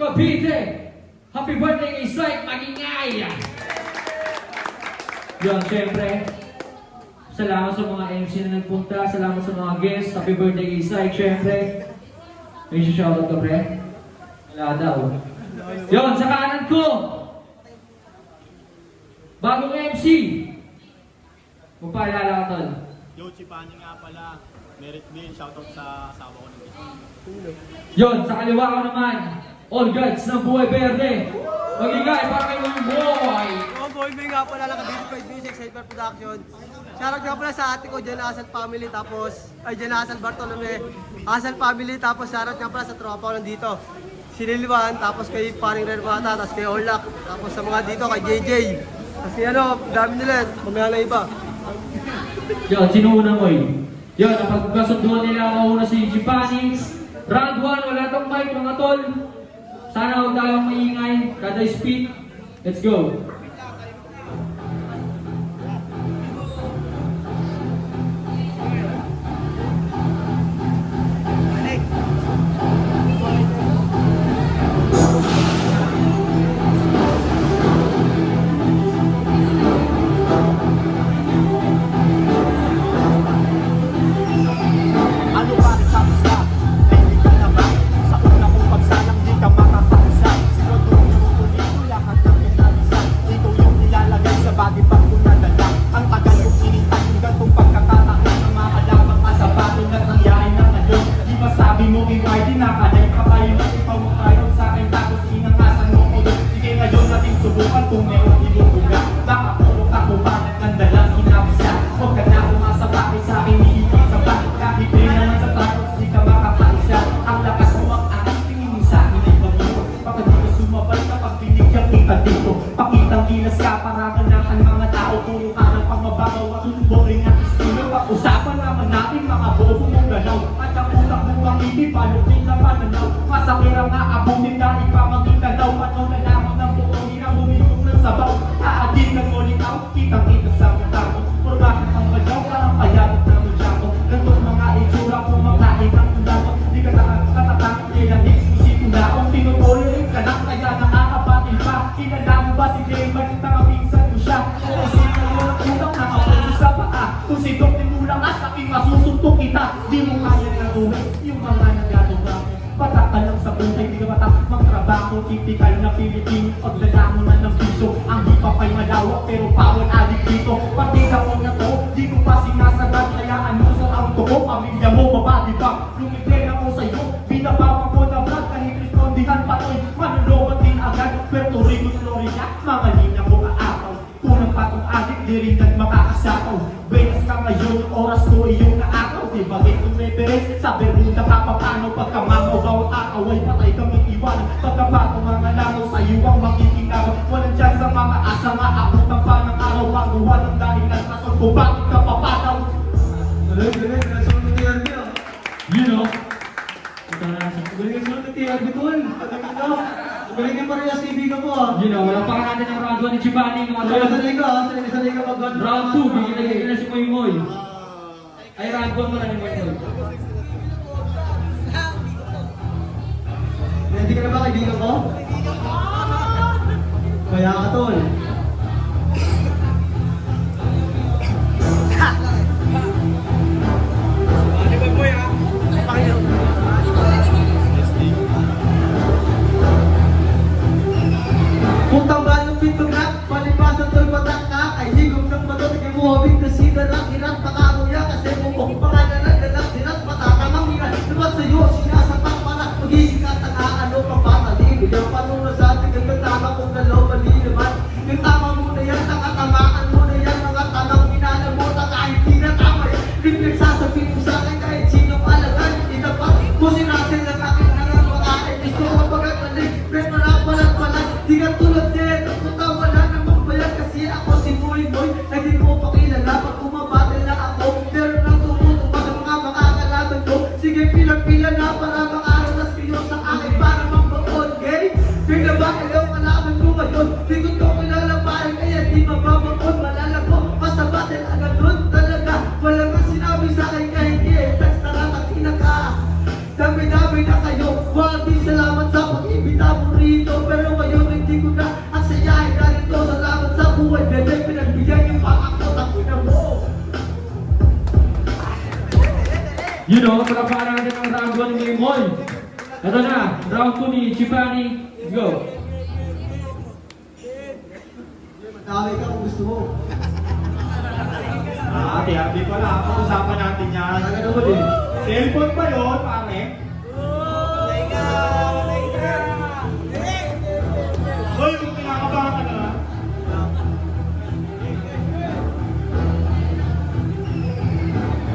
Cavite. Happy birthday kay Syke Magingay. Yun, syempre, salamat sa mga MC na nagpunta, salamat sa mga guests. Happy birthday kay Syke, syempre. May shoutout ka, pre? Wala daw. Yun, sa kanan ko, bagong MC. Magpaalala ka, tol. Yo, Chipani nga pala. Merit din, shoutout sa asawa ko ng dito. Yun, sa kaliwa ko naman, all gods ng Buhay Verde. Magigay, para kayo yung boy. Boy, may nga pala nakadito kay Music Hyper Production. Shoutout nga pala sa ate ko, Jan Asal Family, tapos, ay Jan Asal Bartolome, Asal Family, tapos shoutout nga pala sa tropa ko nandito. Si Lilwan, tapos kay Paring Red Bata, tapos kay Orlak, tapos sa mga dito kay JJ. Kasi ano, dami nila, mamaya na iba. Yun, sinuuna mo yun. Yun, napagkasunduan nila mauna si Jipanix. Round 1, wala tong mic mga tol. Sana huwag tayong maingay. Kada speak. Let's go. Ano ba sabi ka? Hindi ka na ba? Sa una kong pagsalang di ka makakausap. Siguro ko dito lahat ng pinalisan. Ito yung nilalagay sa body bag ko na dala. Ang tagal kong inintay yung gantong pagkakataon. Ang mga alabang kasabato na nangyari na ngayon. Di ba sabi mo i-party na kanay pa kayo na ikaw mo tayo sa akin. Tapos inangasan mo ko doon. Sige ngayon natin subukan kung meron ibubuga. Baka puro ka kung bakit nandalang kinabisa. Huwag ka na umasa bakit sa akin hihigit sa bakit. Kahit rin naman sa tapos di ka makapaisa. Ang lakas mo ang aking tingin mo sa akin ay pagdito. Baka di ka sumabay kapag binigyan kita dito. Pakitang gilas ka para ganahan mga tao. Puro ka ng pangmababaw at boring at estilo. Pag-usapan naman natin mga bobo mong galaw. At ang utak mo ang hindi palutin na pananaw. Masakira nga abutin na ipamagita daw. Panaw na lamang ng buo hirang bumigong ng sabaw. Aadin ng molitaw, kitang-kita sa mata mo. Pero bakit ang magaw parang payabot na mo dyan. Gantong mga itsura kung maglahin ng undawat. Di ka nakakatakot nilang exclusive undaong. Tinutuloy ka lang kaya nakakabatil pa. Kilala mo ba si Jaymar? Nakapinsan mo siya. Kasi nalang utang nakapulo sa paa. Kung si Dok Timula ka sa aking masusuntok kita. Di mo kaya naluhin yung mga nagagawa. Patak ka lang sa buhay, di ka patak magtrabaho. Typical na Pilipino, pagdala mo na ng piso. Ang hipap ay malawak pero power addict dito. Partiga ko na to, di ko pa sinasagat. Kaya ano sa auto ko, pamilya mo mabadi ba? Lumigay ako sa'yo, binabawa ko na vlog. Kahit respondihan patoy, manulungan din agad. Puerto Rico, Florida, mga linya ko aakaw. Kunang patong addict, di rin makakasapaw. Benas ka ngayon, yung oras ko iyong naakaw. Di bagay kong reference, sa Bermuda ka pa paano pagka mamabaw akaway patay kami iwan. Pagkabato mga langaw sa iyo ang makikinaw. Walang chance sa mga asa nga abutan pa ng araw. Maguha ng dahilan rason kung bakit ka papanaw. Galing, rason ng TRB ah. You know. Ito na nasa. Galing rason ng TRB tol. Galing yung parehas kaibigan mo ah. You know, wala pa ka natin ng round 1 ni Chibani. Mga tol. Sanay ka ah, sanay ka mag-1. Round 2, bigyan na si Moy Moy. Ay, round 1 mo na ni Moy Moy. Ready ka na ba kaibigan ko? Kaya ka tol. Puntang balong pinto na, palipasan tol patak ka. Ay higong ng batot, kay muhabing kasi dalang hirap. Pakamuya kasi mukong pangalan dalang hirap. Matakamang hirap, lumat sa'yo, sinasatak para magiging katangaan o papatalino. Yung panuna sa ating nagtatama kung dalawa naman. Yung tama mo na yan, nakatamaan mo na yan. Mga tanang pinanamutan kahit di na tama yan. Reflex sasabihin mo sa akin kahit sino palagan. Hindi dapat mo sinasin lang akin na nga mga gusto ko pagkakalig. Pero napalag-palag, di ka tulad din. Ang wala namang bayan kasi ako si Boy Boy. Hindi ko pakilala pag umabattle na ako. You know, palapakan natin ang round 1 ni Moy. Ito na, round 2 ni Chipani. Let's go. Dami ka kung gusto mo. Hati-hati pala. Pag-usapan natin yan. Talaga naman eh. Cellphone ba yun, pare? Hoy, kung kinakabahan ka na.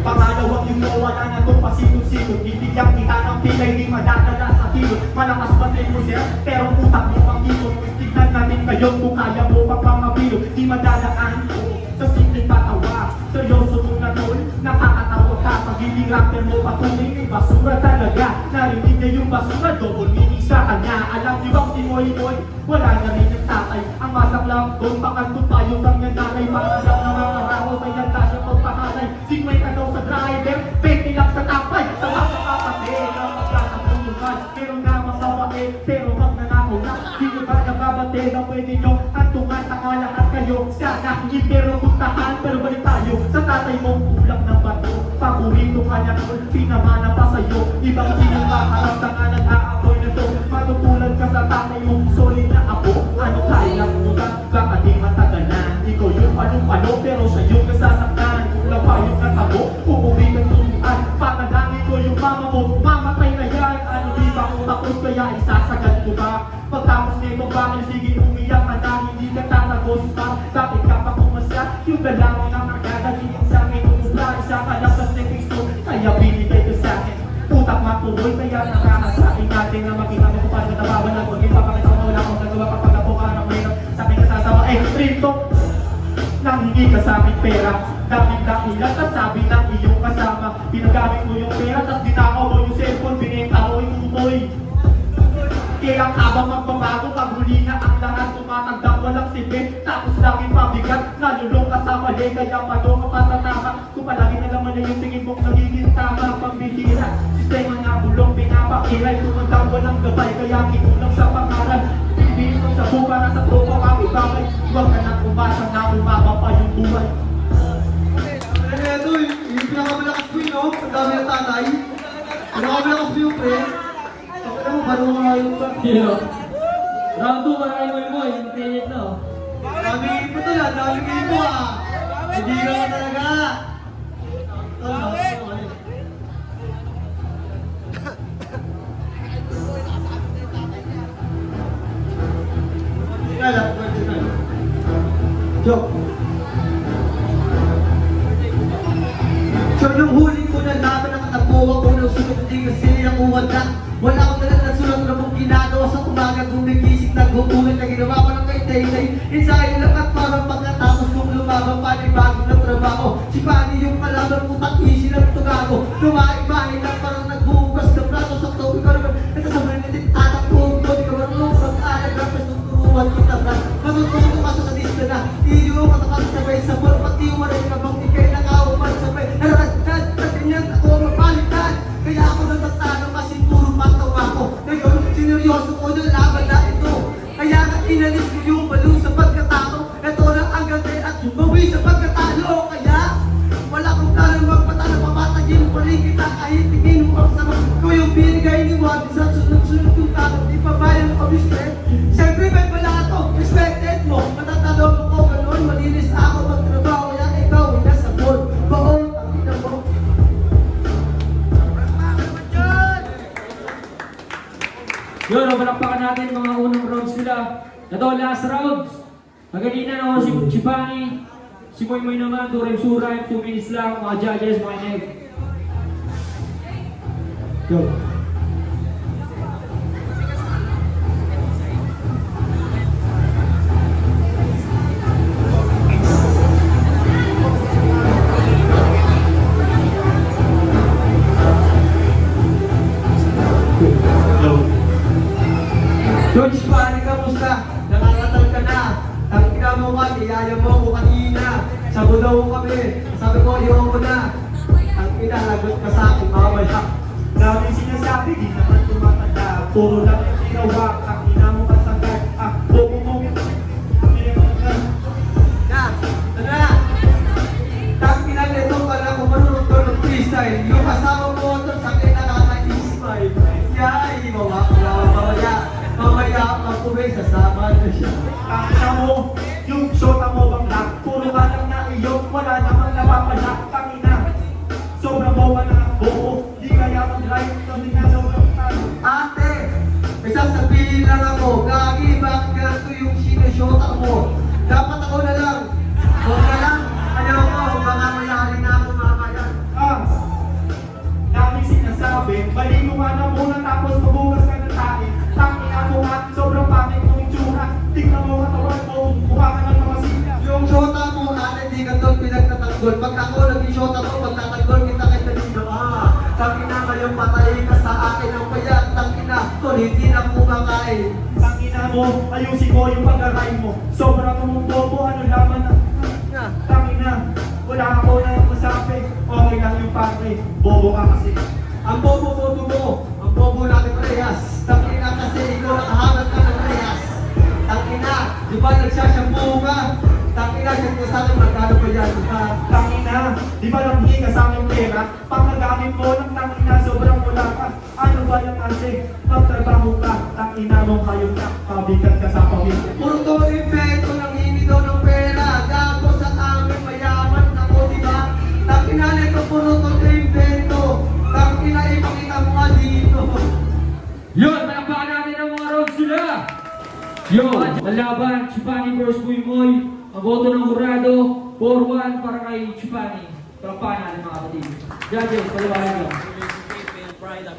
Pangalawang yung nawala na itong pasikot-sikot. Bibigyan kita ng pilay, di madadala sa kilot. Malakas ba tayo mo sir? Pero utak mo ang ikot. Tignan natin ngayon kung kaya mo pang pangapilot. Di madalaan ko sa simpleng patawa. Seryoso mo na tol, nakakatawa ka. Pag hindi rapper mo patuloy, may basura talaga. Narinig niya yung basura, double meaning sa kanya. Alam niyo bang si Moy Moy? Wala na rin ang tatay. Ang masak lang doon, pakantong tayo ng nanay. Pangalap na mga raho, may ganda siya pagpahanay. 50 daw sa driver, 20 lang sa tapay. Sa mga kapatid, ang magkakatulungan. Pero nga mga bakit, pero wag nanakaw na. Di nyo ba nababate na pwede nyo antungan ang lahat kayo. Sana hindi pero puntahan, pero balik tayo. Sa tatay mong kulang ng bato. Paborito ka niya kung pinamana pa sa'yo. Ibang pinakaharap na nga nag-aapoy na to. Matutulan ka sa tatay mong solid na ako. Ano kaya mo ka? Baka di matagalan. Ikaw yung ano-ano pero sa'yo kasasaktan. Kulang pa yung natabo. Umuwi ng tuluan. Panalangin ko yung mama mo. Mamatay na yan. Ano di ba kung tapos kaya isasagad ko ba? Pagtapos nito bakit sige umiyak ka na. Hindi ka tatagos pa. Bakit ka pa pumasya? Yung dalawang na magdadating sa akin. Umubra isa ka lang sa stepping stone. Kaya binigay ko sa akin. Utak matuloy kaya nakakasain natin na makita mo kung paano natabawan lang. Huwag ipapakita ko na wala akong nagawa kapag ako ka ng mayroon. Sa akin kasasama rito. Nanghingi ka sa akin pera. Dapat dakilan at sabi ng iyong kasama. Pinagamit mo yung pera tapos dinakaw mo yung cellphone. Binenta mo yung umoy. Kaya habang magbabago, paghuli na ang lahat tumatagda walang sipi. Tapos laging pabigat, nalulong ka sa mali. Kaya palo ka patatama. Kung palagi na naman na yung tingin mong nagiging tama. Pambihira, sistema nga bulong pinapakilay. Tumandang walang gabay, kaya kinulang sa pangalan. Hindi ito sa buka na sa tropa kami bagay. Huwag ka na umasa na umaba pa yung buhay. Ano yan to? Yung pinakamalakas mo yun, no? Ang dami ng tatay. Pinakamalakas mo yung pre. Ano mo, parang mga yung ba? You know, round 2 para kay Moy Moy. Yung pilit na oh. Dami mo to lang, dami kayo mo ah. Hindi ka na talaga. Kala, pwede na. Joke. So nung huli ko na laban ang katapuwa ko nung sunod hindi kasi ang uwanda. Wala akong talaga na sulat na mong ginagawa sa umaga kung nagising naghutulan na ginawa ko ng kay Taylay. Ensayo lang at parang pagkatapos kong lumabang panibagong ng trabaho. Si Pani yung kalaban ko tak-isi ng tugago. Lumaing-bahin lang parang nagbubukas ng plato sa tubig ko naman. Natasabay na din anak ko. Di ka marunong pag-alag lang mas tuturuan kita na. Matututo ka sa sadista na. Iyo ka nakasabay sa buwan. Pati waray ka bang ikay nakauman sabay. Naratad na ganyan ako mapalitan. Kaya ako natatalo kasi puro matawa ko. Ngayon, sineryoso ko ng laban na ito. Kaya nga inalis ko yung balo sa pagkatao. Ito na ang ganda at bawi sa pagkatalo. Kaya wala kong planong magpatalo. Papatagin pa rin kita kahit tingin mo ang sama. Kung yung binigay ni Wadi sa sunod-sunod yung tanong, di pa ba yung pabislet? Siyempre may pala ito, respected mo. Matatalo mo ko gano'n, malinis ako magtrabaho. Kaya ikaw ay nasa board. Baon, ang ina mo. Yun, palakpakan natin mga unang rounds nila. Ito, last rounds. Naganina na ako si Chipani. Si Moy Moy naman, 2 rhymes, 2 rhymes, 2 minutes lang. Mga judges, mga neg. Go. George, paano kamusta? Nakakatal ka na. Ang ina mo ka, niyaya mo ko kanina. Sa bulaw kami. Sabi ko, ayoko na. Ang ina, lagot ka sa akin, mamaya. Daming sinasabi, di naman tumatanda. Puro lang yung ginawa, ang ina mo kasagad. Bobo mo. Na, ano na? Tapos pinag-leto ka na kung marunong ko ng freestyle. Yung kasama mo, Ano siya? Tangina mo, yung shota mo bang lahat? Puro ka lang na iyong wala namang napapala. Tangina, sobrang boba na ang buo. Di kaya mag-drive, tangina sobrang talo. Ate, may sasabihin lang ako, Gagi, bakit ganito yung sinusyota mo? Dapat ako na lang. Huwag na lang. Ayaw ko, baka mayari na ako mamaya. Dami sinasabi, baligo ka na muna tapos mabugas ka ng tae. Tangina mo nga, sobrang pangit mong itsura. Tingnan mo katawan mo, mukha ka ng mga sila. Yung shota mo, ate, di ka doon pinagtatanggol. Pag ako naging shota mo, pagtatanggol kita kay Talino. Tangina ngayon, patay ka sa akin ng payat. Tangina, tol, hindi na kumakain. Tangina mo, ayusin mo yung pag-aray mo. Sobrang mong bobo, ano laman na. Tangina, wala ako na yung masabi. Okay lang yung pare, bobo ka kasi. Ang bobo-bobo mo, ang bobo natin parehas. Tangina kasi ikaw nakahanap ka ng parehas. Tangina, di ba nagsashampoo ka? Tangina, siya ko sa akin, magkano ba yan? Tangina, di ba nanghingi ka sa aking pera? Pang nagamit mo ng tangina, sobrang wala ka. Ano ba yung kasi? Magtrabaho ka, tangina mong kayo ka. Pabigat ka sa pamilya. Puro to invento, nanghingi daw ng pera. Gago sa amin, mayaman ako, di ba? Tangina nito, puro to invento. Tangina, ipakita mo nga dito. Yun, palakpakan natin ang mga road sila. Yun, ang laban, Chipani vs. Moy. Ang boto ng Jurado, 4-1 para kay Chipani. Palakpakan natin mga kapatid. Judges, paliwanag nyo.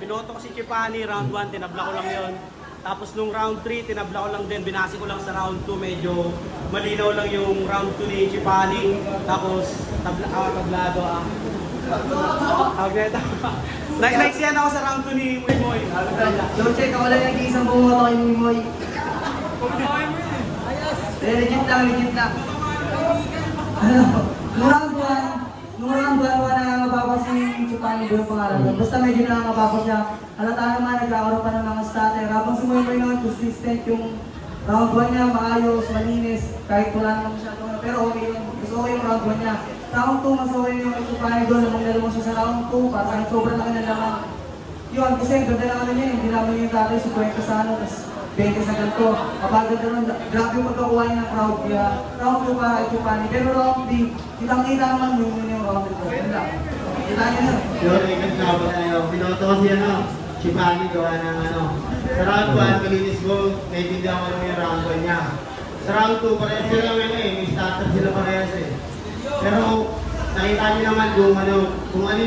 Binoto ko si Chipani, round 1, tinabla ko lang yon. Tapos nung round 3, tinabla ko lang din, binasi ko lang sa round 2, medyo malinaw lang yung round 2 ni Chipani. Tapos, tablado ah. Naiksiyan ako sa round 2 ni Moy Moy. Joche, ako lang nag-iisang bumoto kay Mimoy. Legit lang. Ano? Nung round 1, wala nangangababa si Chupani doon pangalan. Basta medyo nangangababa siya. Halata naman, nagkakaroon pa ng mga starter. Habang si Moy naman, consistent yung round 1 niya, maayos, malinis. Kahit wala naman masyadong pero okay yun. Mas okay yung round 1 niya. Round 2, mas okay yung Chupani doon. Namang nalumang siya sa round 2, para sa sobrang laki na naman. Yun, kasi ganda na ano niya, hindi naman yung dati, 50 sa ano, tas 20 sa ganito. Kapag ganda naman, grabe yung pagkakuha niya ng crowd, kaya round 2 para kay Chupani. Pero round 3, kitang-kita naman yung round 2. Yun lang. Kita niyo na. Yun, ikot na ako tayo. Pinoto kasi Chipani gawa ng Sa round 1, malinis ko, naiintindihan ko naman yung round 1 niya. Sa round 2, parehas sila ngayon may starter sila parehas eh. Pero nakita niyo naman kung kung ano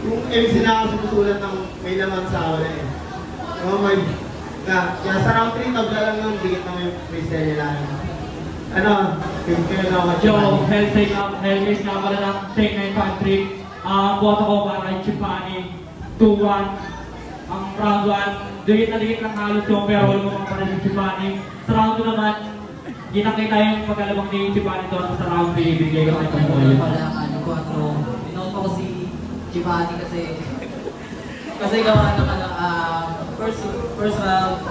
yung MC na ako sumusulat ng may laman sa wala eh. Kaya sa round 3, tabla lang yung dikit naman yung freestyle nila. Yung kinagawa ko Yo, Chipani. Hellcase nga pala ng Take 9 Country. Boto ko para kay Chipani, 2-1. Ang round 1, dikit na dikit lang halos yung pero wala mo para si Chipani. Sa round 2 naman, kita yung pagkalabang ni Chipani doon sa round 3, ibigay ko kay Pamoy. Binoto ko si Chipani kasi gawa ng first round,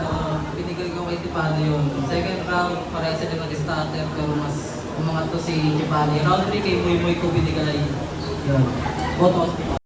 binigay ko kay Chipani yung second round, pareha sila nag-starter pero mas umangat to si Chipani. Round 3 kay Moy Moy ko binigay. Yun. Boto ko si Chipani.